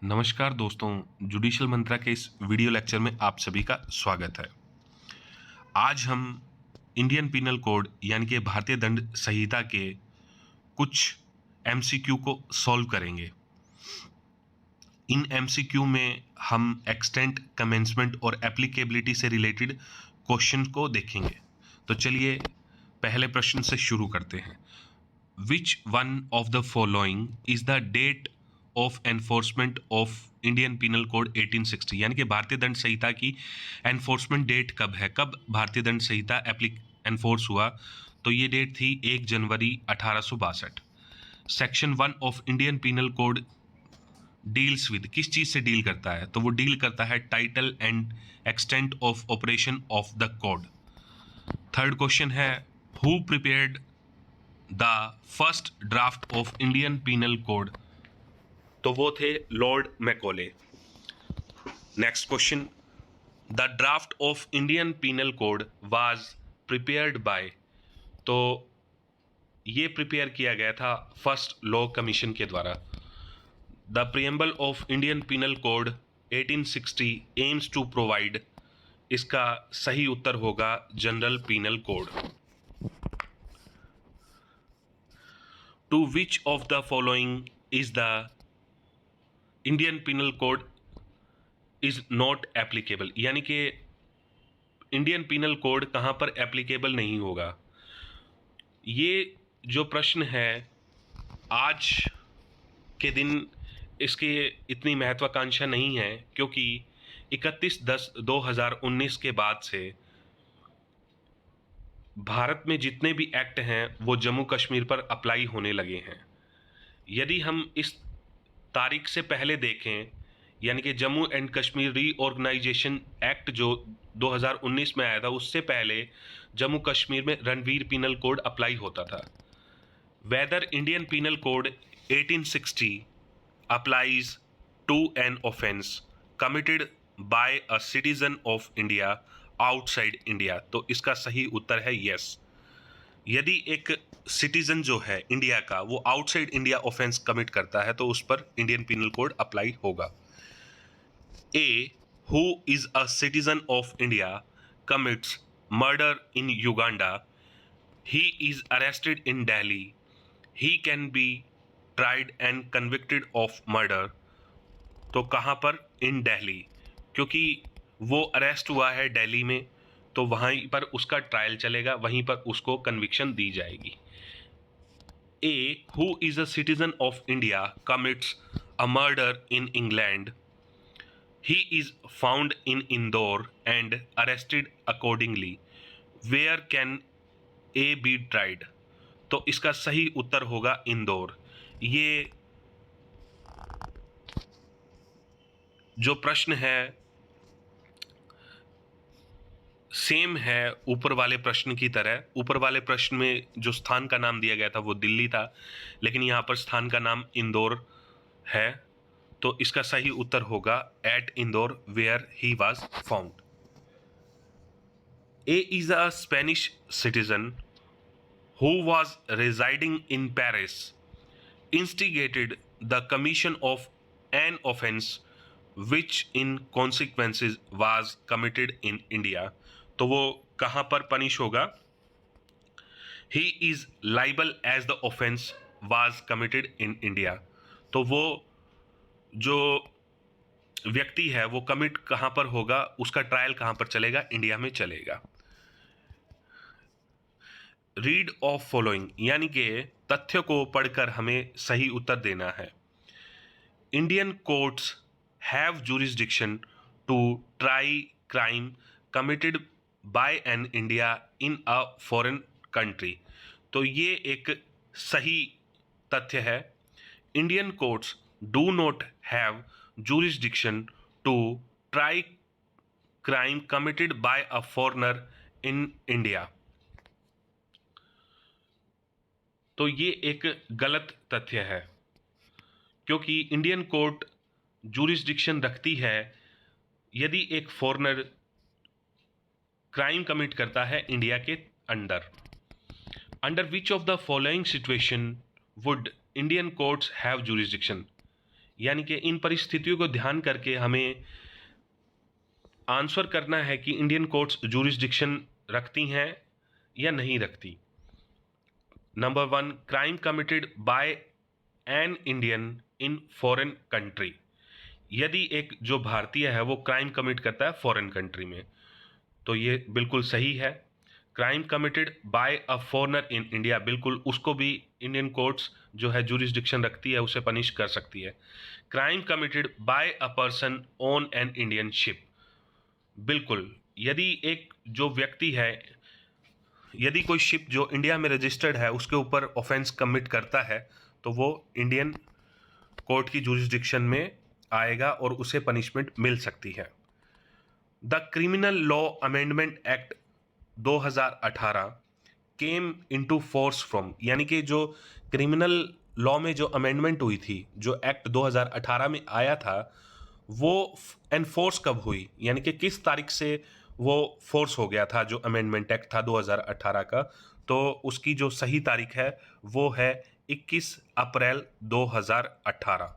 नमस्कार दोस्तों, जुडिशियल मंत्रा के इस वीडियो लेक्चर में आप सभी का स्वागत है। आज हम इंडियन पिनल कोड यानी कि भारतीय दंड संहिता के कुछ एमसीक्यू को सॉल्व करेंगे। इन एमसीक्यू में हम एक्सटेंट, कमेंसमेंट और एप्लीकेबिलिटी से रिलेटेड क्वेश्चन को देखेंगे। तो चलिए पहले प्रश्न से शुरू करते हैं। Which one of the following is the date of enforcement of Indian penal code 1860? यानी कि भारतीय दंड संहिता की एनफोर्समेंट डेट कब है, कब भारतीय दंड संहिता एनफोर्स हुआ? तो ये डेट थी 1 जनवरी 1862। Section 1 of Indian penal code deals with, किस चीज से डील करता है? तो वो डील करता है title and extent of operation of the code. Third question है, who prepared the first draft of Indian penal code? तो वो थे Lord Macaulay. Next question, the draft of Indian penal code was prepared by? तो ये prepare किया गया था first law commission के द्वारा। The preamble of Indian penal code 1860 aims to provide, इसका सही उत्तर होगा general penal code. To which of the following is the Indian Penal Code is not applicable? यानी कि इंडियन पिनल कोड कहाँ पर एप्लीकेबल नहीं होगा? ये जो प्रश्न है आज के दिन इसकी इतनी महत्वाकांक्षा नहीं है, क्योंकि 31/10/2019 के बाद से भारत में जितने भी एक्ट हैं वो जम्मू कश्मीर पर अप्लाई होने लगे हैं। यदि हम इस तारीख से पहले देखें, यानी कि Jammu and Kashmir reorganisation act जो 2019 में आया था, उससे पहले जम्मू कश्मीर में रणवीर पिनल कोड अप्लाई होता था। Whether Indian penal code 1860 applies to an offence committed by a citizen of India outside India? तो इसका सही उत्तर है यस। यदि एक सिटीजन जो है इंडिया का वो आउटसाइड इंडिया ऑफेंस कमिट करता है तो उस पर इंडियन पिनल कोड अप्लाई होगा। A, who is a citizen of India commits murder in Uganda, he is arrested in Delhi, he can be tried and convicted of murder. तो कहाँ पर? इन दिल्ली, क्योंकि वो अरेस्ट हुआ है दिल्ली में, तो वहीं पर उसका ट्रायल चलेगा, वहीं पर उसको कन्विक्शन दी जाएगी। A, who is a citizen of India commits a murder in England, he is found in Indore and arrested accordingly, where can A be tried? तो इसका सही उत्तर होगा इंदौर। ये जो प्रश्न है सेम है ऊपर वाले प्रश्न की तरह। ऊपर वाले प्रश्न में जो स्थान का नाम दिया गया था वो दिल्ली था, लेकिन यहाँ पर स्थान का नाम इंदौर है। तो इसका सही उत्तर होगा at Indore where he was found. A is a Spanish citizen who was residing in Paris, instigated the commission of an offence which in consequences was committed in India. तो वो कहाँ पर पनिश होगा? He is liable as the offence was committed in India. तो वो जो व्यक्ति है वो कमिट कहाँ पर होगा, उसका ट्रायल कहाँ पर चलेगा? इंडिया में चलेगा। रीड ऑफ फॉलोइंग, यानी कि तथ्य को पढ़कर हमें सही उत्तर देना है। Indian courts have jurisdiction to try crime committed by an India in a foreign country। तो ये एक सही तथ्य है। Indian courts do not have jurisdiction to try crime committed by a foreigner in India। तो ये एक गलत तथ्य है, क्योंकि इंडियन कोर्ट जूरिसडिक्शन रखती है यदि एक फॉरेनर क्राइम कमिट करता है इंडिया के under. Under which of the following situation would Indian courts have जूरिसडिक्शन? यानी कि इन परिस्थितियों को ध्यान करके हमें आंसर करना है कि इंडियन कोर्ट्स जुरिस्डिक्शन रखती हैं या नहीं रखती। Number 1, crime committed by an Indian in foreign country. यदि एक जो भारतीय है वो क्राइम कमिट करता है फॉरेन कंट्री में, तो ये बिल्कुल सही है। Crime committed by a foreigner in India, बिल्कुल उसको भी इंडियन कोर्ट्स जो है जुरिस्डिक्शन रखती है, उसे पनिश कर सकती है। Crime committed by a person on an Indian ship, बिल्कुल यदि एक जो व्यक्ति है, यदि कोई शिप जो इंडिया में रजिस्टर्ड है उसके ऊपर ऑफेंस कमिट करता है तो वो इंडियन कोर्ट की जुरिस्डिक्शन में आएगा और उसे पनिशमेंट मिल सकती है। The criminal law amendment act 2018 came into force from, यानी कि जो क्रिमिनल लॉ में जो अमेंडमेंट हुई थी, जो एक्ट 2018 में आया था, वो एनफोर्स कब हुई, यानी कि किस तारीख से वो फोर्स हो गया था जो अमेंडमेंट एक्ट था 2018 का। तो उसकी जो सही तारीख है वो है 21 अप्रैल 2018।